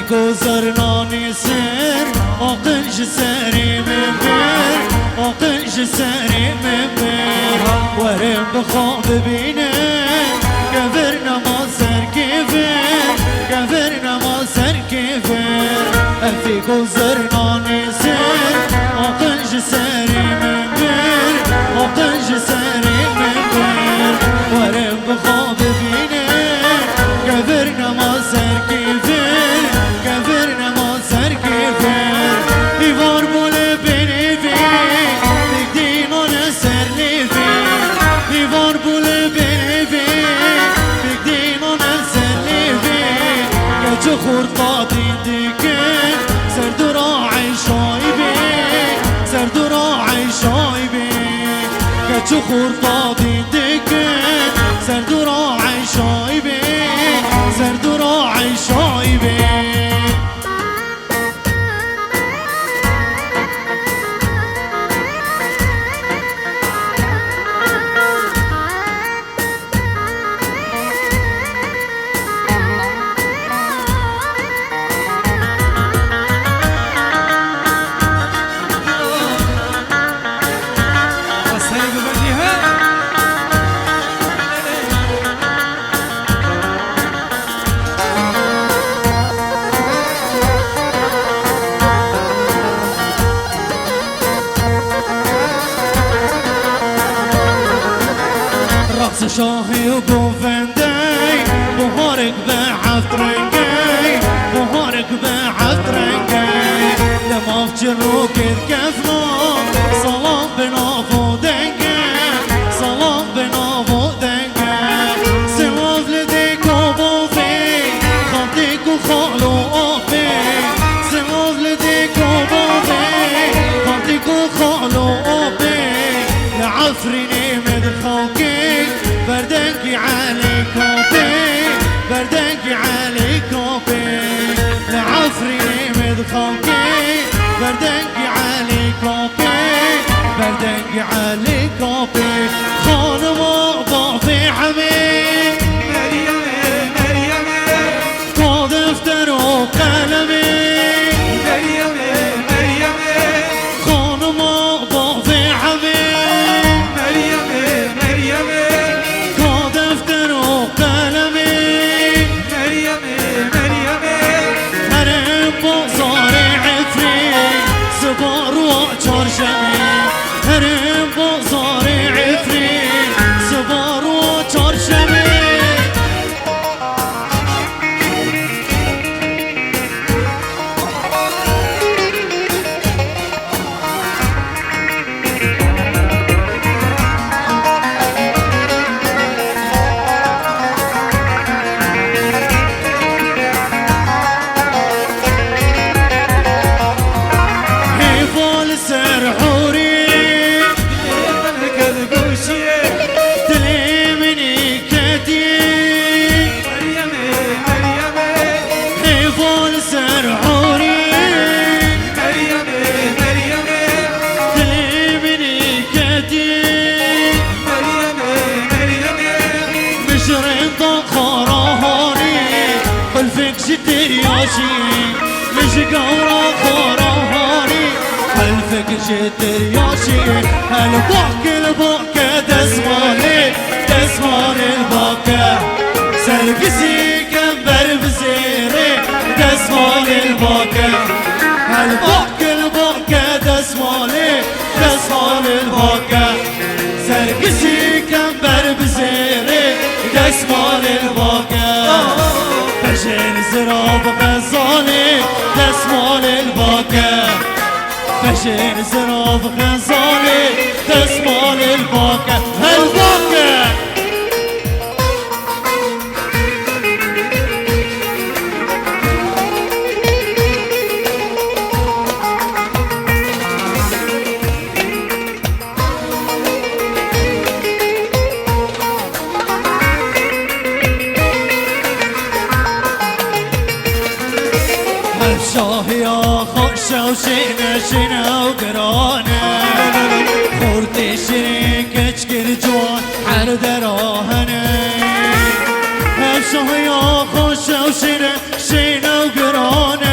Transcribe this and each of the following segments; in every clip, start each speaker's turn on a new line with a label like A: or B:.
A: فيكو زرناني سر وقنش ساري من بير وقنش ساري من بير ورم بخوب بينا كفرنا ما سر كفر كفرنا ما سر كفر فيكو زرناني سر وقنش ساري من بير وقنش ساري من بير ورم بخوب بينا كفرنا ما سر كفر كفرنا ما سر كفر يفار بوله بيني في بكدين انا سر ليفي يفار بوله بيني في بكدين انا سر ليفي كجو خورطاتي ديكن سر دراعي شايبي سر دراعي شايبي كجو خورطاتي ديكن سر دراعي شايبي سر دراعي شايبي رقص شاهي وقوفندي بهارك بعفت رنقي بهارك بعفت رنقي لما افجروك الكفنا صلاة بنافو دنقي صلاة بنافو دنقي سواف لديك وبوفي خاطيك وخالو اوفي سواف لديك وبوفي خاطيك وخالو اوفي لعفريني مدخوكي بردنكي علي كوبي بردنكي علي كوبي لعفريني مدخوكي بردنكي علي كوبي بردنكي علي كوبي خانم ضعفي حمي
B: مريم مريم
A: كود دفتر وقلمي
B: مريم مريم
A: خانم ضعفي حمي
B: مريم مريم
A: كود دفتر وقلمي
B: مريم مريم
A: هرم بازار عفريت سبار وچارشمی هرم بازار عفريت سبار وچارشمی هيفال سر حوري
B: ملك القوشية
A: تليمني كتير
B: مريم مريم
A: هيفال سر حوري
B: مريم مريم
A: تليمني كتير
B: مريم مريم
A: مشرين خراهاني خلفك شتر ياشي مش قورا خراهاني خلفك شتر ياشي الباك دسمالي دسمالي الباك سلقسي كمبر بزيري دسمالي الباك الباك دسمالي دسمالي الباك سلقسي كمبر بزيري دسمالي الباك فشين زراب غزالي دسمالي الباك فشين زراب غزالي دسمالي الباك الباك شاهي خوشة وشينة شينة وقرانة خورتي شريك اشكر جوان حرد راهنة شاهي خوشة وشينة شينة وقرانة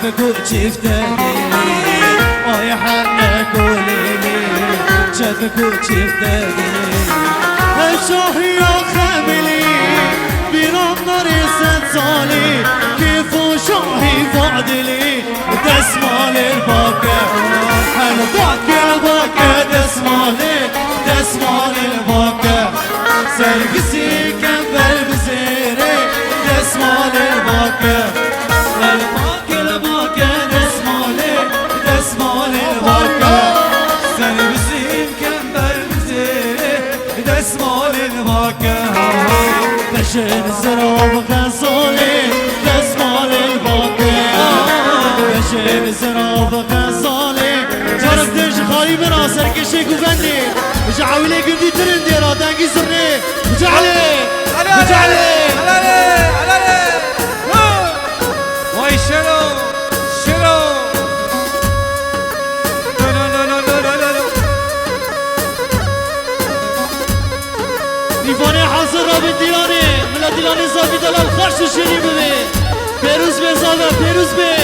A: شافك وشفته يا حنك وليلي شافك وشفته الشوهي يا خملي بنظر يسد صالي كيف وشوهي فعدلي دسمال الباكة الباكة الباكة دسمال الباكة سرقسي كنبل بزيري دسمال الباكة الباكة الباكة دسمال الباكة سرقسي كنبل بزيري دسمال الباكة بشر الزراب غزالي دسمال الباكة بشر الزراب غزالي جارك دنش خالي من آسر كشي كوفندي وجعولي قندي ترندي رادانكي سرني وجعلي
B: واي شلو
A: دیوانه حاضر را به دیلانه ملا دیلانه زاوی دلال خرش شیری ببه پیروز به زاوه پیروز به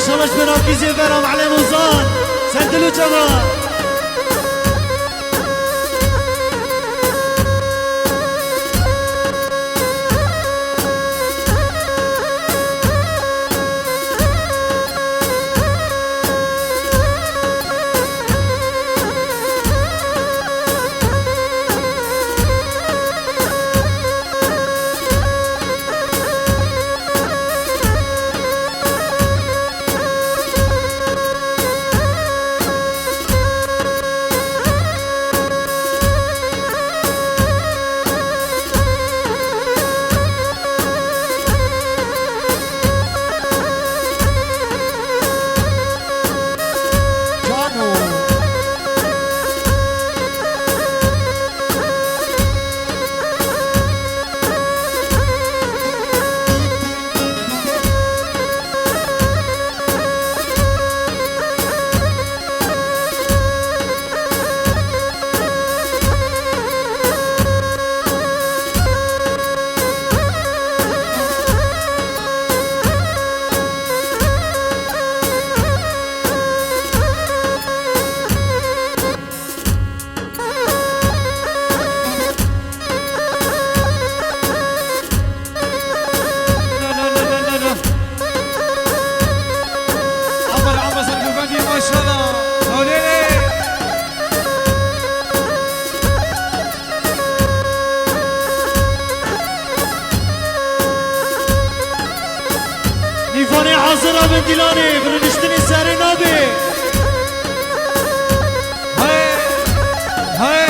A: شلش براكيزي برام على موزان سندلو جمال حاضر بن دیلانی برنشتنی سر نابی
B: های های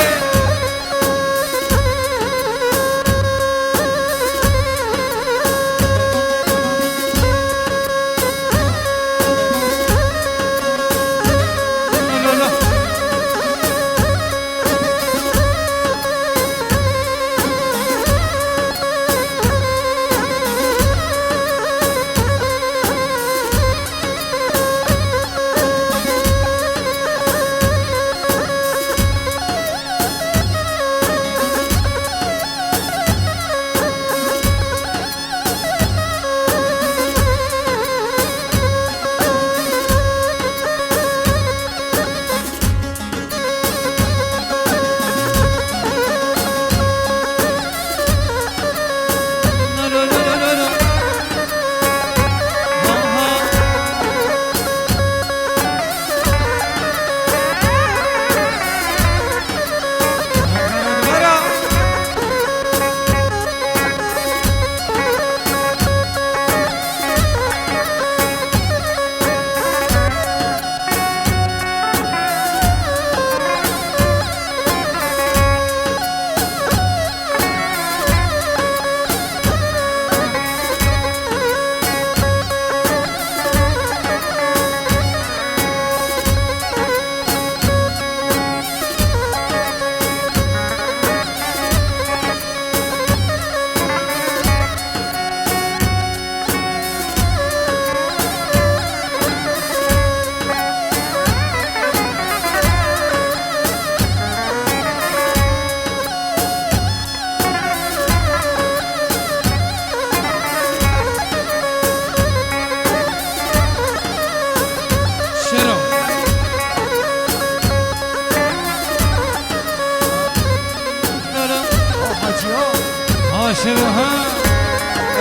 B: شنو ها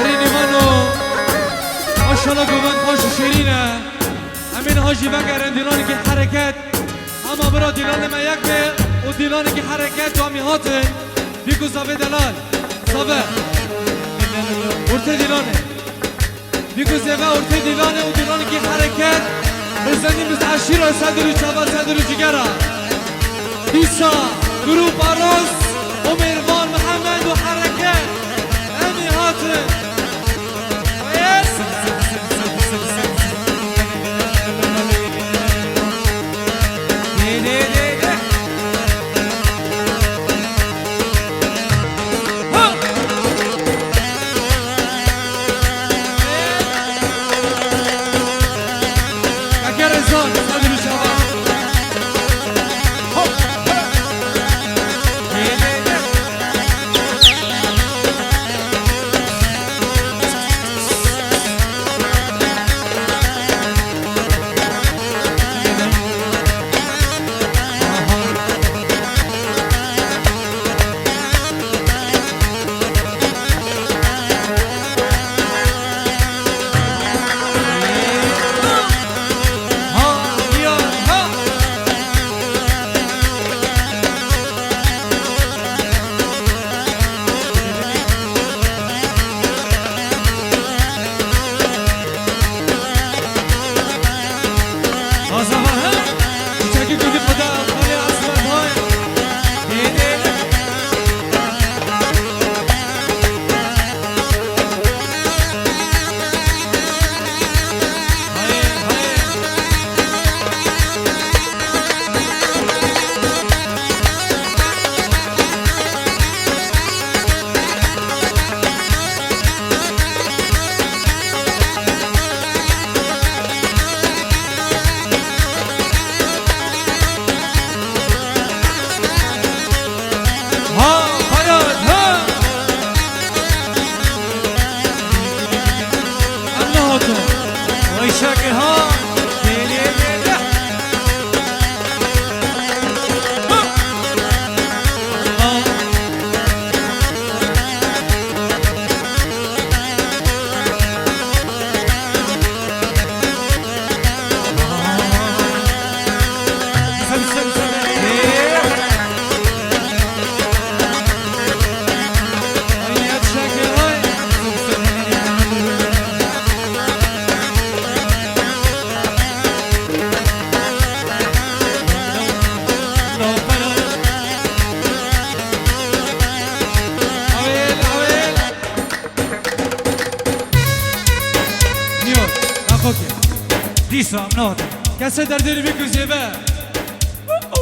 B: ريني مانو ما شاء الله قوان خوش شيرينه امين هاجي بقى ديلاني كي حركات اما برا ديلان ما يكبه وديلاني كي حركات وامي هاتن بيكو زاوي دلال زاوي ورته ديلانه بيكو زاوي ورته ديلانه وديلاني كي حركات بزني متعشيره صدر چابا صدر جگرا ديسا جروب اروس وميرفان محمد وحركات امي هاتن ويس دیسا امنات
A: کسی در دل بیکو زیبه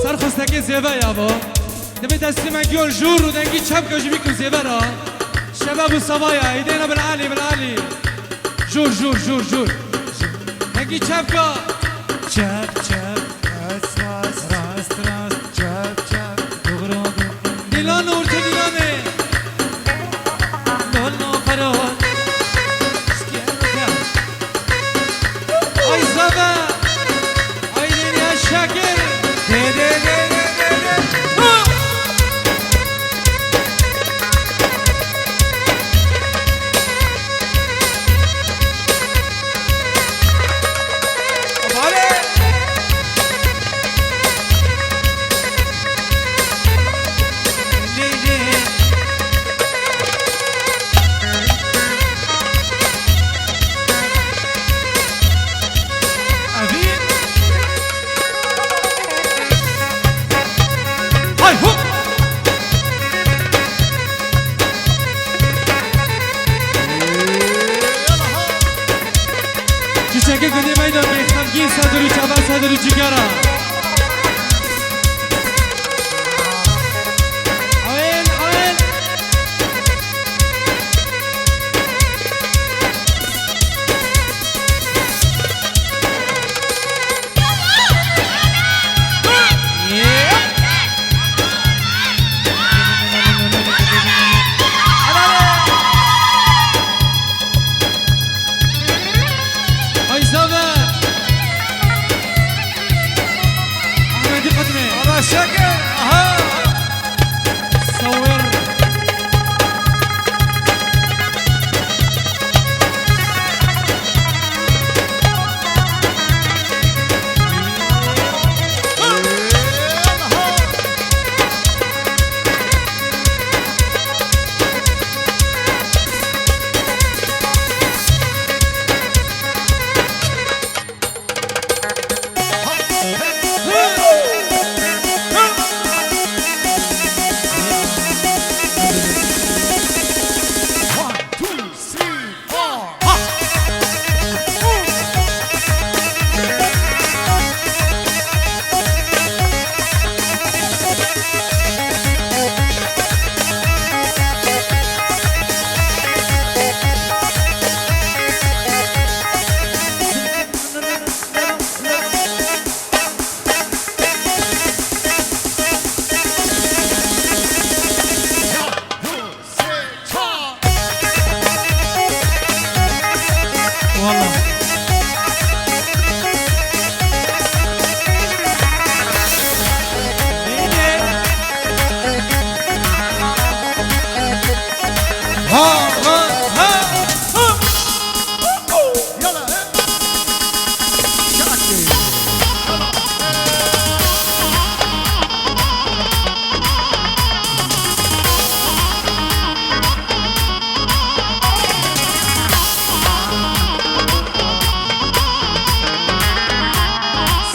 A: سر خستکی زیبه یا با دمی دستی من گیال جور و دنگی چپ کجی بیکو زیبه را شباب و سوایا ایدینا بالعالی بالعالی جور جور جور جور دنگی چپ که
B: چپ چپ راست راست راست راست چپ چپ دوغرا
A: دیلان ورته دیلانه
B: دولنا فراد
A: آی زبه آی دنیا شکر
B: ده ده ده
A: چیچه کنی میدان بیختمگی صدر و چبا صدر و جگره اوین اوین
C: يلا شاكي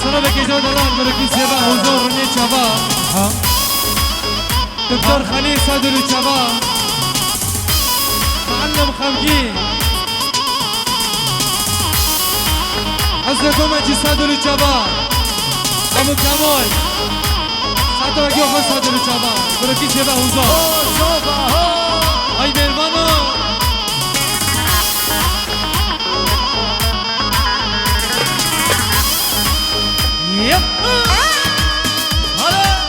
A: سلام كيزود الله بركي سبا حضور رني شبا دكتور خليل صدر شبا معلم خمجي حضرت مجي صدر شبا ابو كمال صدر اگه خود صدر شبا بركي سبا حضور ay mervano
C: يب هلا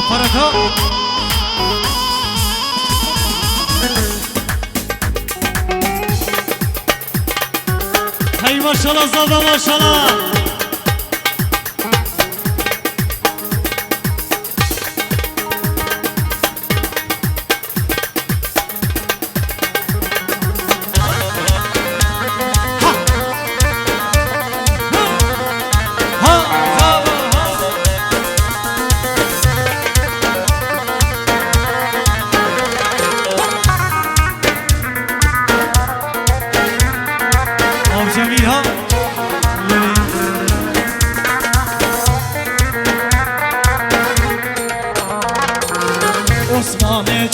A: فرقها
C: هاي ما شاء الله زاده ما شاء الله جميلها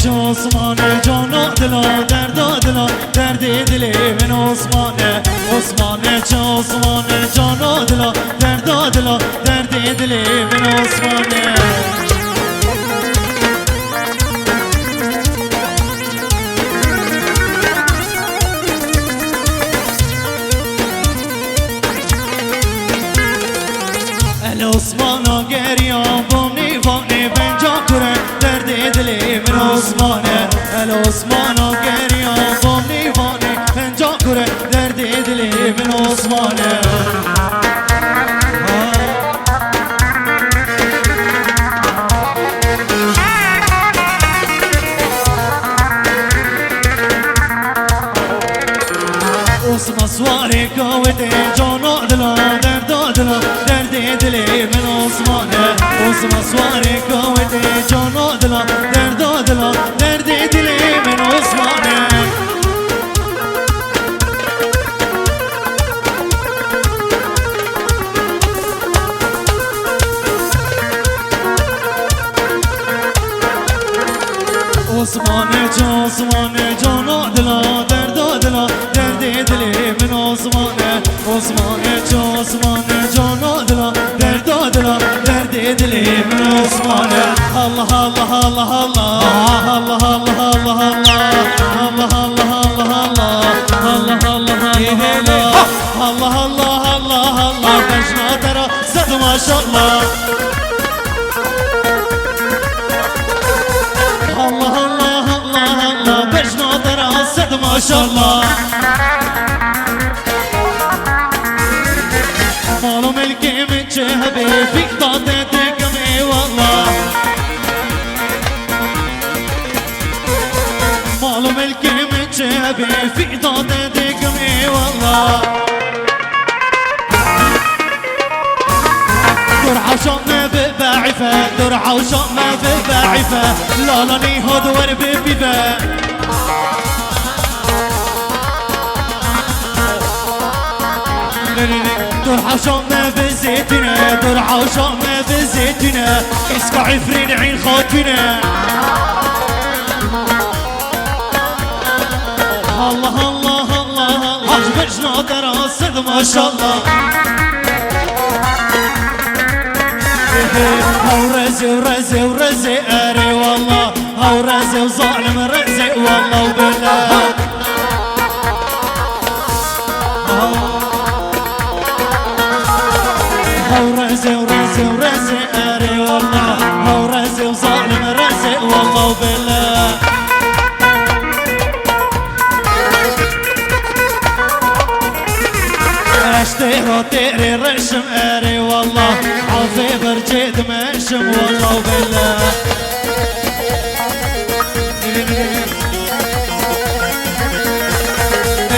C: عثمانه جانا دلا درد دلی من عثمانه عثمانه جانا دلا درد دلی من عثمانه عثمانه گریان بامنی وانی بنجا کره درد دلی من عثمانه عثمانه گریان بامنی وانی بنجا کره درد دلی من عثمانه عثمان سواری کوته جانا دلا درد دلی من عثمانه عثمان سواری کوته جانا دلا درد دلی من عثمانه عثمانه جانا دلا درد دلی من عثمانه عثمانه جانا دلا درد دلی من عثمانه الله الله الله الله الله الله الله الله بجنا ترى زاد ما شاء الله الله بجنا ترى زاد ما شاء الله مالو ملكي من شهبي فيك ضادتك مي والله مالو ملكي من شهبي فيك ضادتك مي والله درعا وشام ببعفة درعا وشام ببعفة لا لا نيهود ورب بيبا درعا وشام بزيتنا درعا وشام بزيتنا اسكع عفرين عين خاتنا الله الله الله عجبجنا دراسة ما شاء الله ورزي ورزي ورزي أري والله ورزي وظالم رزي والله وبالله اشتهر تيري رشم اري والله عافي برجيد مشم والله وبالله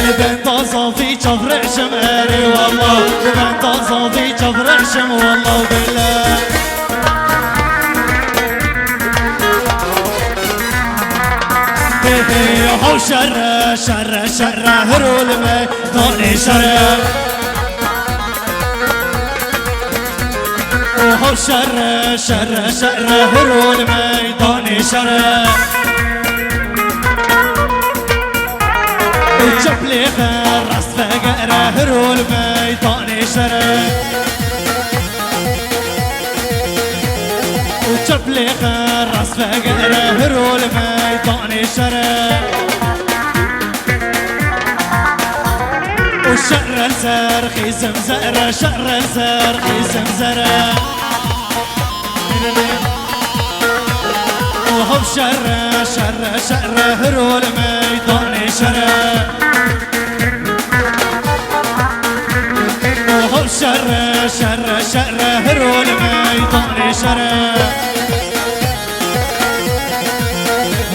C: البنت صافي جفر عشم اري والله البنت صافي جفر عشم والله وبالله هو شر شر شر هرول مي دوني شر وهو شر شر شر هرول مي دوني شر وجبلي خير راس فقر هرول مي دوني شر وجبلي خير راس فقر هرول مي دوني شر وشر الزر خيزم زر شر الزر خيزم زر وهو شر شر شر هرول ميداني شر وهو شر شر شر هرول ميداني شر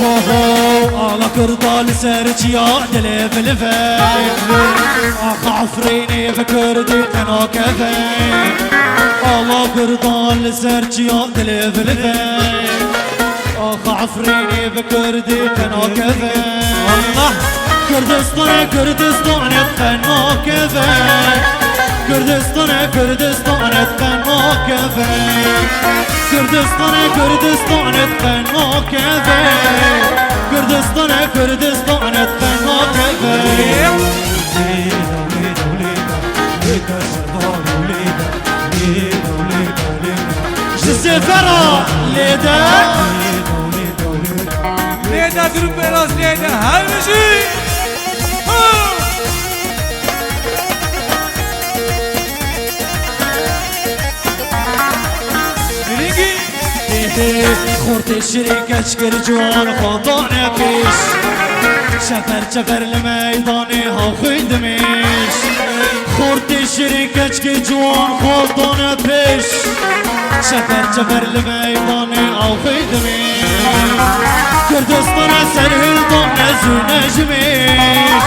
C: على كردال سرج يا دلي بالفي اخ عفريني بكردي انا كفي على كردال سرج يا دلي بالفي اخ عفريني بكردي انا كفي والله كردستان كردستان اتقنا كفي كردستان كردستان اتقنا كفي كردستان كردستان اتقنا كفي كردستان كردستان اتقنا كفي جزيفرة ليدا
B: ليدا دروب براس ليدا همشي
C: خورت الشريك اشكر جوان خضاني بيش شفر شفر الميداني ها خدميش خورت الشريك اشكر جوان خضاني بيش شفر شفر الميداني ها خدميش كردستان سرهل دانه زونه جميش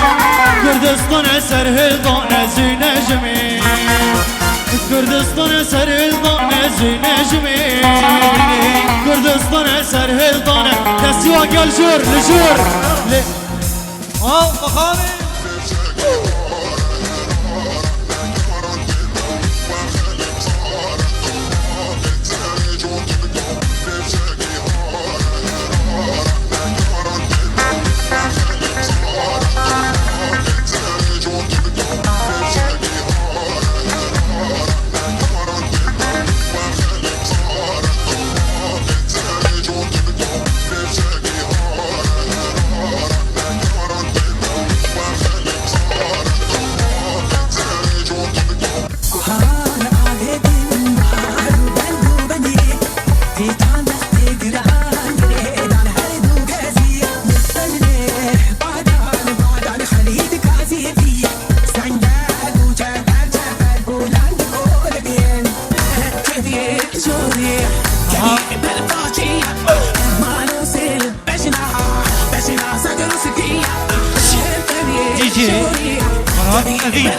C: كردستان سرهل دانه زونه جميش كردستان سرهل دانه زونه جميش كردستان سرهل دانه دستیوا گل جور لجور
B: مخامي
C: DJ مراد الأذين